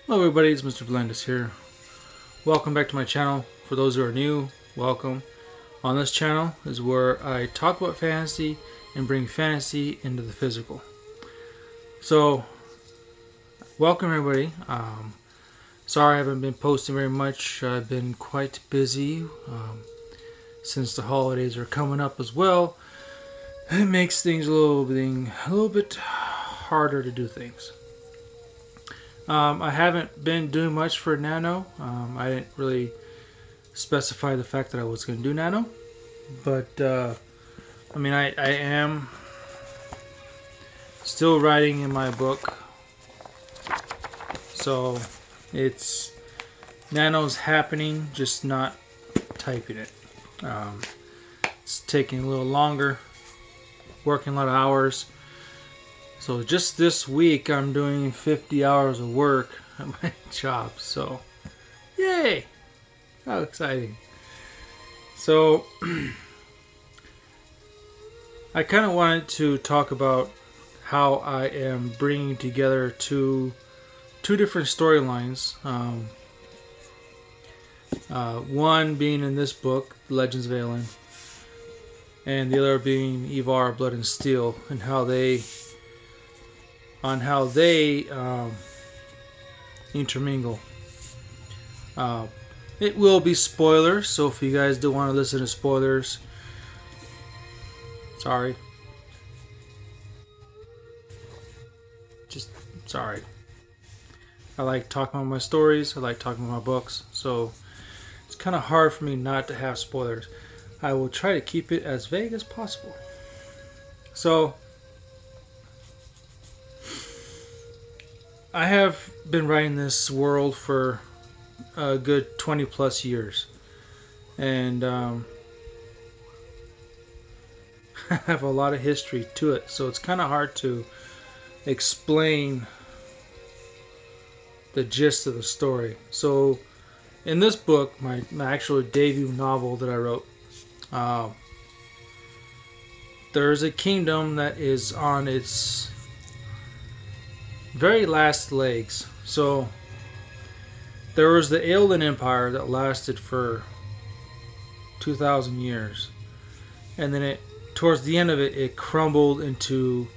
Hello everybody, it's Mr. Blandis here. Welcome back to my channel. For those who are new, welcome. On this channel is where I talk about fantasy and bring fantasy into the physical. So, welcome everybody. Sorry I haven't been posting very much. I've been quite busy since the holidays are coming up as well. It makes things a little bit harder to do things. I haven't been doing much for Nano. I didn't really specify the fact that I was going to do Nano, but I mean, I am still writing in my book, so it's Nano's happening, just not typing it. It's taking a little longer, working a lot of hours. So just this week I'm doing 50 hours of work at my job, so yay! How exciting. So I kind of wanted to talk about how I am bringing together two different storylines. One being in this book, Legends of Aelin, and the other being Ivar, Blood and Steel, and how they intermingle. It will be spoilers, so if you guys don't want to listen to spoilers, sorry. Just sorry. I like talking about my stories, I like talking about my books, so it's kind of hard for me not to have spoilers. I will try to keep it as vague as possible. So I have been writing this world for a good 20 plus years, and I have a lot of history to it, so it's kind of hard to explain the gist of the story. So in this book, my actual debut novel that I wrote, there's a kingdom that is on its very last legs. So there was the Aelin Empire that lasted for 2,000 years, and then towards the end of it, it crumbled into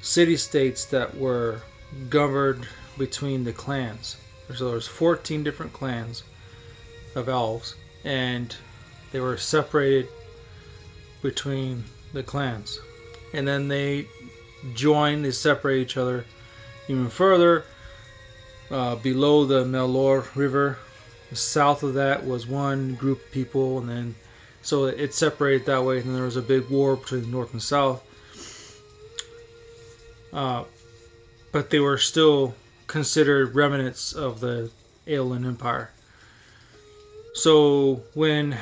city-states that were governed between the clans. So there's 14 different clans of elves, and they were separated between the clans, and then they separate each other even further. Below the Melor River, south of that was one group of people, and then so it separated that way, and then there was a big war between the north and south. But they were still considered remnants of the Aelin Empire. So when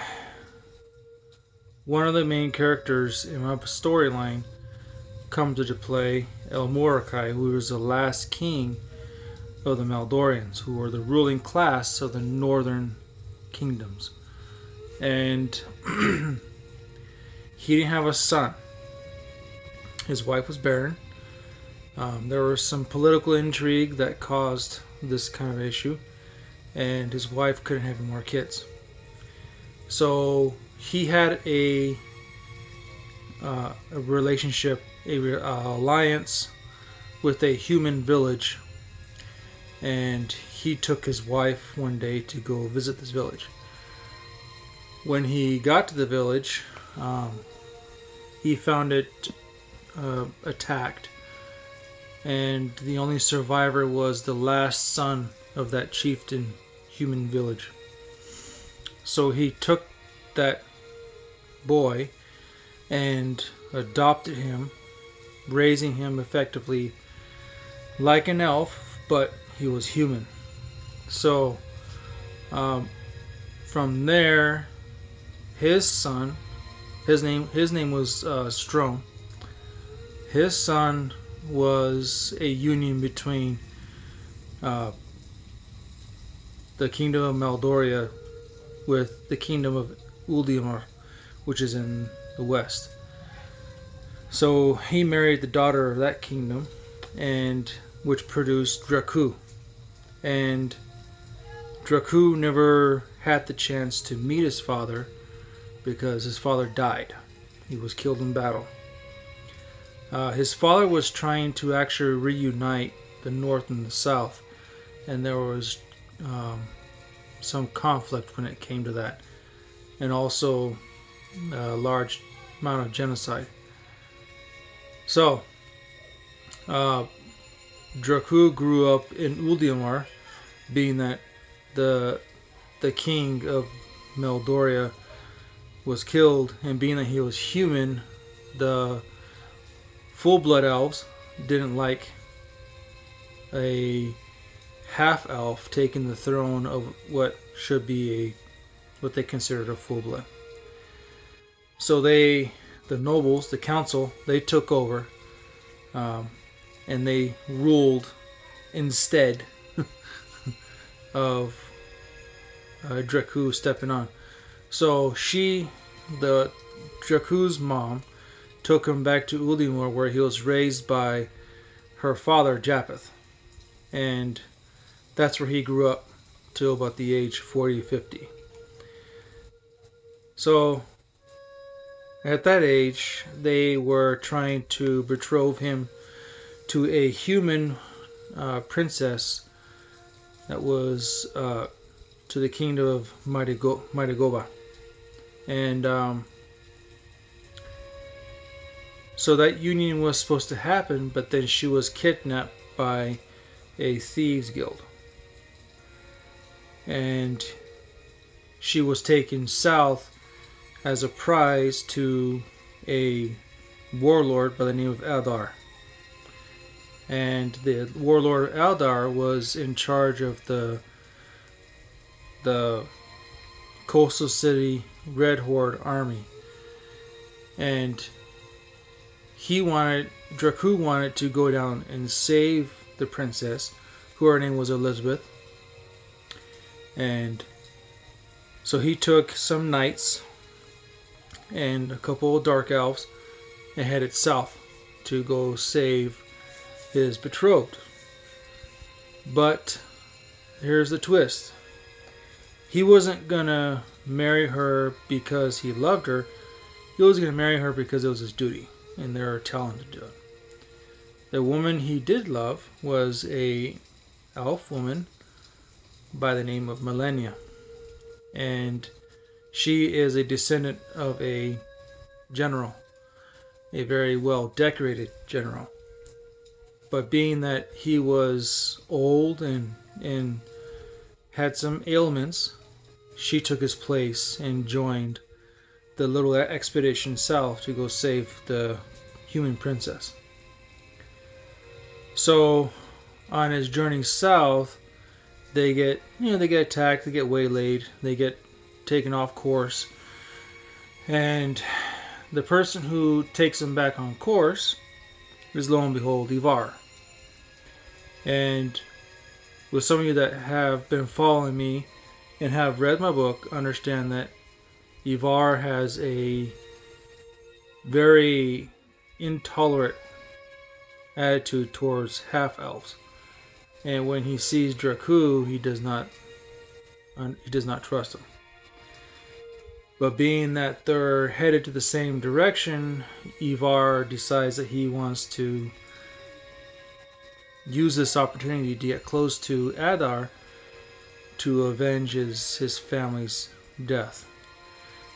one of the main characters in my storyline comes into play, Mordecai, who was the last king of the Maldorians, who were the ruling class of the northern kingdoms, and he didn't have a son. His wife was barren. There was some political intrigue that caused this kind of issue, and his wife couldn't have any more kids. So he had a relationship, alliance with a human village, and he took his wife one day to go visit this village. When he got to the village, he found it attacked, and the only survivor was the last son of that chieftain human village. So he took that boy and adopted him, raising him effectively like an elf, but he was human. So from there, his son, his name was Strom. His son was a union between the kingdom of Maldoria with the kingdom of Uldiamar, which is in the west. So he married the daughter of that kingdom, and which produced Dracu. And Dracu never had the chance to meet his father because his father died. He was killed in battle. His father was trying to actually reunite the North and the South, and there was some conflict when it came to that, and also a large amount of genocide. So, Dracu grew up in Uldiamar, being that the king of Meldoria was killed, and being that he was human, the full-blood elves didn't like a half-elf taking the throne of what should be what they considered a full-blood. So the nobles, the council, they took over, and they ruled instead of Dracu stepping on. So Dracu's mom, took him back to Uldiamor, where he was raised by her father, Japheth. And that's where he grew up till about the age 40-50. So at that age, they were trying to betroth him to a human princess that was to the kingdom of Maidagoba. And so that union was supposed to happen, but then she was kidnapped by a thieves guild. And she was taken south as a prize to a warlord by the name of Eldar. And the warlord Eldar was in charge of the coastal city Red Horde army. And Dracu wanted to go down and save the princess, who her name was Elizabeth. And so he took some knights and a couple of dark elves and headed south to go save his betrothed. But here's the twist. He wasn't gonna marry her because he loved her. He was gonna marry her because it was his duty, and they were telling him to do it. The woman he did love was a elf woman by the name of Melania, and she is a descendant of a general, a very well decorated general. But being that he was old and had some ailments, she took his place and joined the little expedition south to go save the human princess. So on his journey south, they get attacked, they get waylaid, they get taken off course, and the person who takes them back on course is, lo and behold, Ivar. And with some of you that have been following me and have read my book, understand that Ivar has a very intolerant attitude towards half-elves. And when he sees Dracu, he does not trust him. But being that they're headed to the same direction, Ivar decides that he wants to use this opportunity to get close to Adar to avenge his family's death.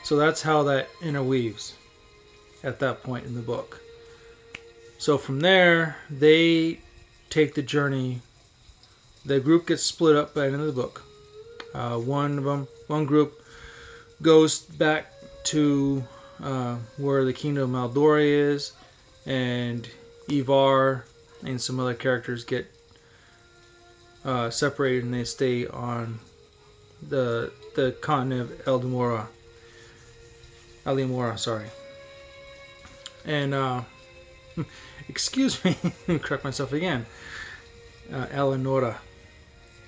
So that's how that interweaves at that point in the book. So from there, they take the journey. The group gets split up by the end of the book. One group goes back to where the kingdom of Meldoria is, and Ivar and some other characters get separated, and they stay on the continent of Alimora, sorry. And excuse me, correct myself again. Eleonora.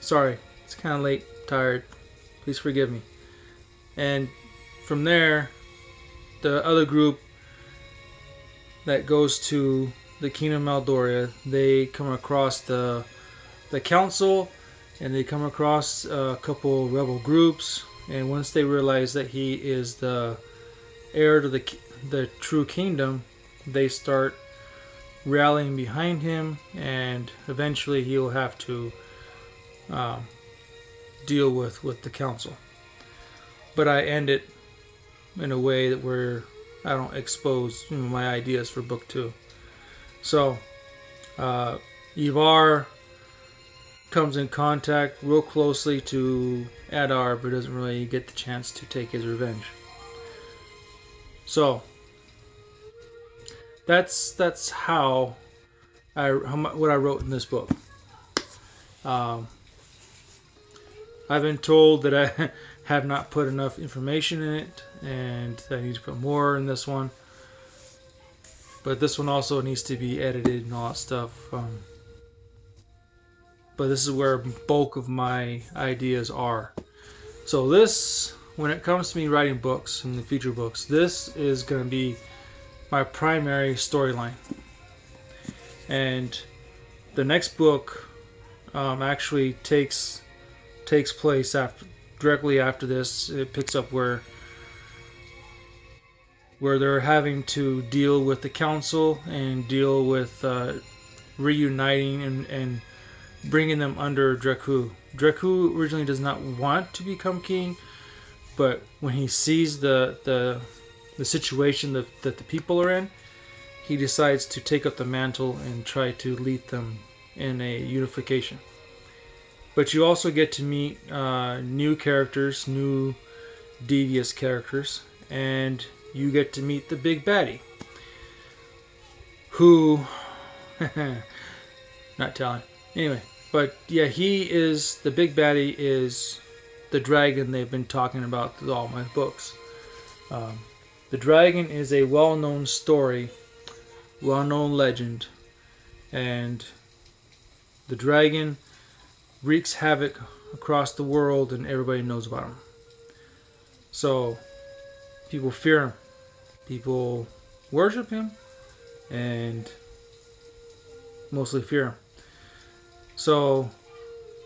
Sorry, it's kind of late, tired. Please forgive me. And from there, the other group that goes to the kingdom of Meldoria, they come across the council and they come across a couple rebel groups. And once they realize that he is the heir to the true kingdom, they start rallying behind him, and eventually he will have to deal with the council. But I end it in a way that where I don't expose my ideas for book 2. So Ivar comes in contact real closely to Adar, but doesn't really get the chance to take his revenge. So that's how what I wrote in this book. I've been told that I have not put enough information in it, and that I need to put more in this one. But this one also needs to be edited and all that stuff. But this is where bulk of my ideas are. So this, when it comes to me writing books and the future books, this is going to be my primary storyline. And the next book actually takes place directly after this. It picks up where they're having to deal with the council and deal with reuniting and bringing them under Dreku. Dreku originally does not want to become king, but when he sees the situation that the people are in, he decides to take up the mantle and try to lead them in a unification. But you also get to meet new characters, new devious characters, and you get to meet the big baddie, who not telling. Anyway, but yeah, the big baddie is the dragon they've been talking about through all my books. The dragon is a well-known story, well-known legend, and the dragon wreaks havoc across the world, and everybody knows about him. So people fear him, people worship him, and mostly fear him. So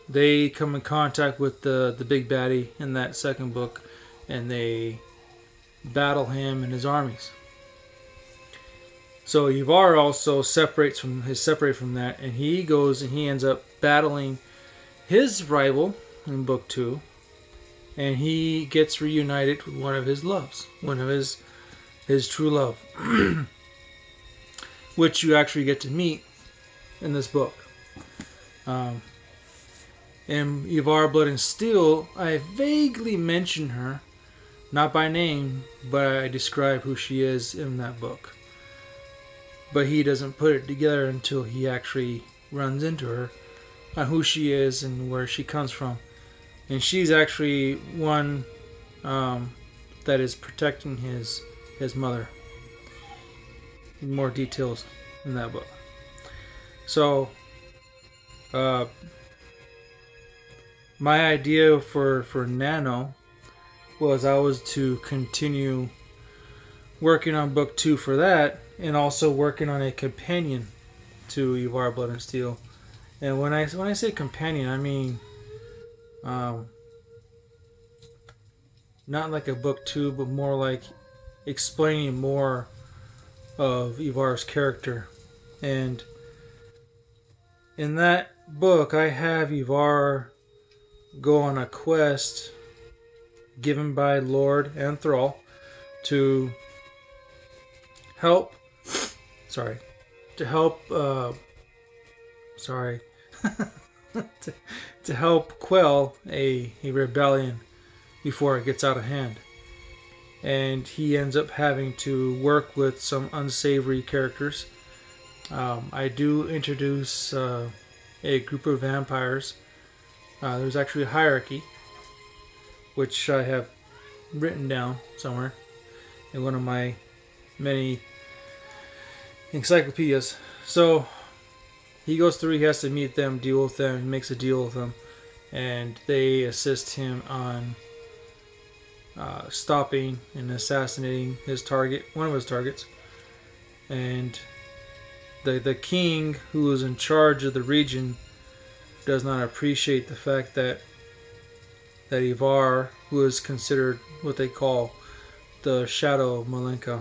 they come in contact with the big baddie in that second book, and they battle him and his armies. So Ivar also separated from that, and he goes and he ends up battling his rival in book 2, and he gets reunited with one of his loves, one of his true love, which you actually get to meet in this book. In Ivar Blood and Steel, I vaguely mention her, not by name, but I describe who she is in that book. But he doesn't put it together until he actually runs into her, on who she is and where she comes from. And she's actually one that is protecting his mother. More details in that book. So my idea for Nano was I was to continue working on book 2 for that, and also working on a companion to Ivar Blood and Steel. And when I say companion, I mean not like a book 2, but more like explaining more of Ivar's character. And in that book, I have Ivar go on a quest given by Lord and Thrall to help to help quell a rebellion before it gets out of hand. And he ends up having to work with some unsavory characters. I do introduce a group of vampires. There's actually a hierarchy, which I have written down somewhere in one of my many encyclopedias. So he goes through, he has to meet them, deal with them, he makes a deal with them, and they assist him on stopping and assassinating one of his targets. And the king, who is in charge of the region, does not appreciate the fact that Ivar, who is considered what they call the shadow of Malenka,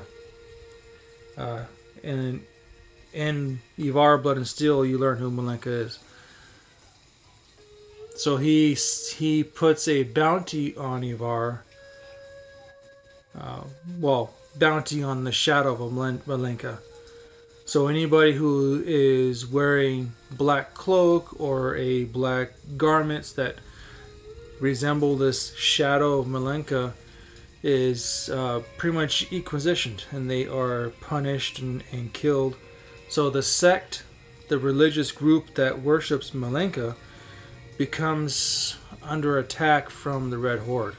and in Ivar Blood and Steel, you learn who Malenka is. So he puts a bounty on Ivar. Bounty on the shadow of Malenka. So anybody who is wearing black cloak or a black garments that resemble this shadow of Malenka is pretty much inquisitioned, and they are punished and killed. So the sect, the religious group that worships Malenka, becomes under attack from the Red Horde.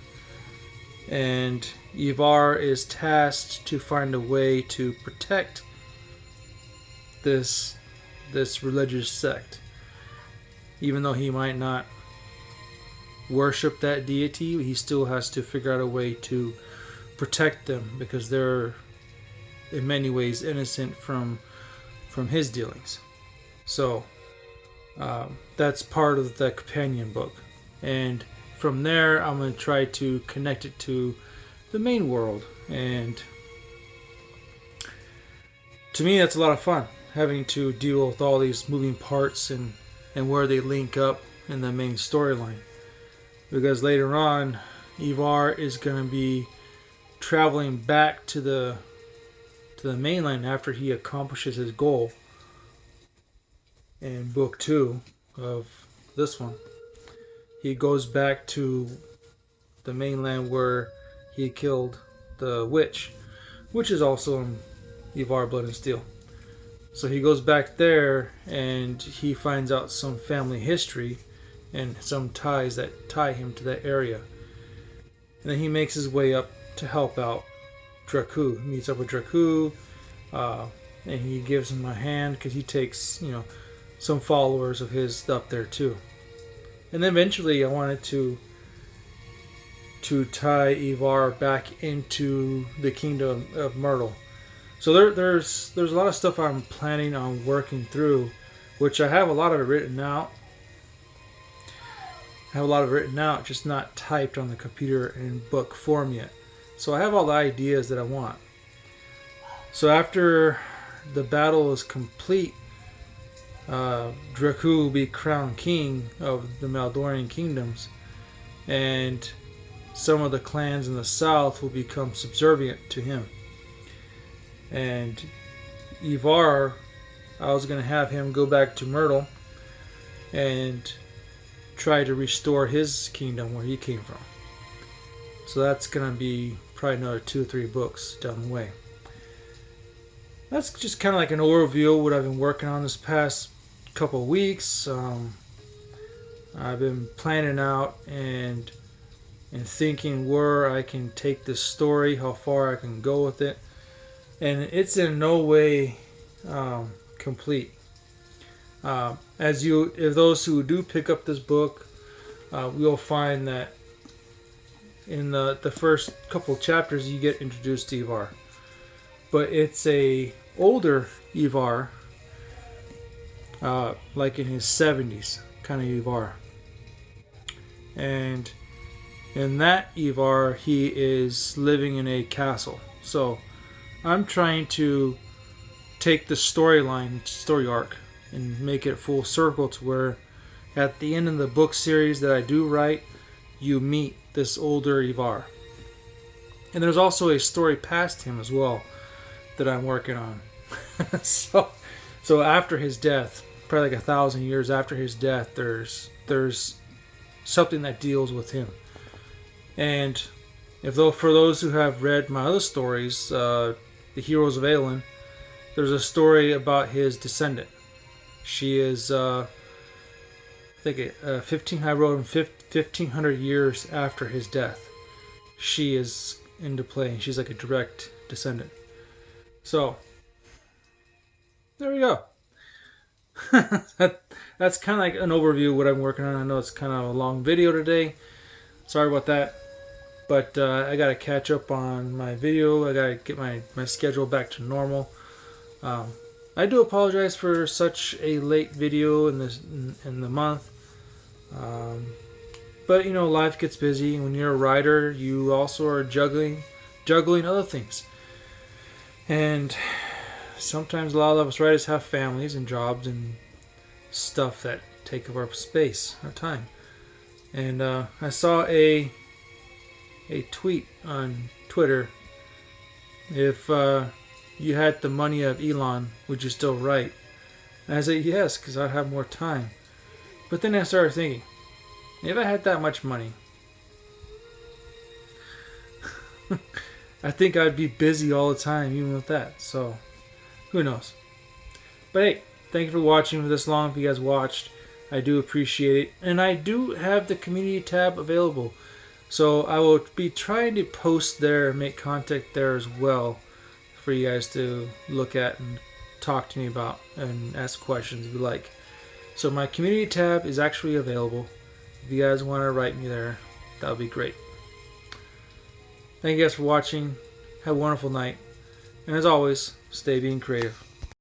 And Ivar is tasked to find a way to protect this religious sect. Even though he might not worship that deity, he still has to figure out a way to protect them, because they're in many ways innocent from his dealings. So that's part of the companion book, and from there I'm going to try to connect it to the main world. And to me, that's a lot of fun, having to deal with all these moving parts and where they link up in the main storyline. Because later on, Ivar is going to be traveling back to the mainland after he accomplishes his goal in book 2 of this one. He goes back to the mainland where he killed the witch, which is also in Ivar Blood and Steel. So he goes back there and he finds out some family history and some ties that tie him to that area. And then he makes his way up to help out Draku. He meets up with Draku, and he gives him a hand because he takes, some followers of his up there too. And then eventually I wanted to tie Ivar back into the kingdom of Myrtle. So there's a lot of stuff I'm planning on working through, which I have a lot of it written out. Just not typed on the computer in book form yet. So I have all the ideas that I want. So after the battle is complete, Draku will be crowned king of the Maldorian kingdoms, and some of the clans in the south will become subservient to him. And Ivar, I was going to have him go back to Myrtle and try to restore his kingdom where he came from. So that's going to be probably another 2 or 3 books down the way. That's just kind of like an overview of what I've been working on this past couple of weeks. I've been planning out and thinking where I can take this story, how far I can go with it. And it's in no way complete. If those who do pick up this book, you'll find that in the first couple chapters you get introduced to Ivar, but it's a older Ivar, like in his 70s kind of Ivar, and in that Ivar he is living in a castle. So I'm trying to take the story arc and make it full circle to where at the end of the book series that I do write, you meet this older Ivar. And there's also a story past him as well that I'm working on. so after his death, probably like 1,000 years after his death, there's something that deals with him. And for those who have read my other stories, The Heroes of Aelin, there's a story about his descendant. She is, I wrote him 1,500 years after his death. She is into play, and she's like a direct descendant. So, there we go. That's kind of like an overview of what I'm working on. I know it's kind of a long video today. Sorry about that. But I got to catch up on my video. I got to get my schedule back to normal. I do apologize for such a late video in the month. Um, but you know, life gets busy, and when you're a writer, you also are juggling other things. And sometimes a lot of us writers have families and jobs and stuff that take up our space, our time. And I saw a tweet on Twitter. If you had the money of Elon, would you still write? And I said yes, because I'd have more time. But then I started thinking, if I had that much money, I think I'd be busy all the time, even with that. So, who knows? But hey, thank you for watching for this long. If you guys watched, I do appreciate it. And I do have the community tab available. So I will be trying to post there, make contact there as well for you guys to look at and talk to me about and ask questions if you like. So my community tab is actually available. If you guys want to write me there, that would be great. Thank you guys for watching. Have a wonderful night. And as always, stay being creative.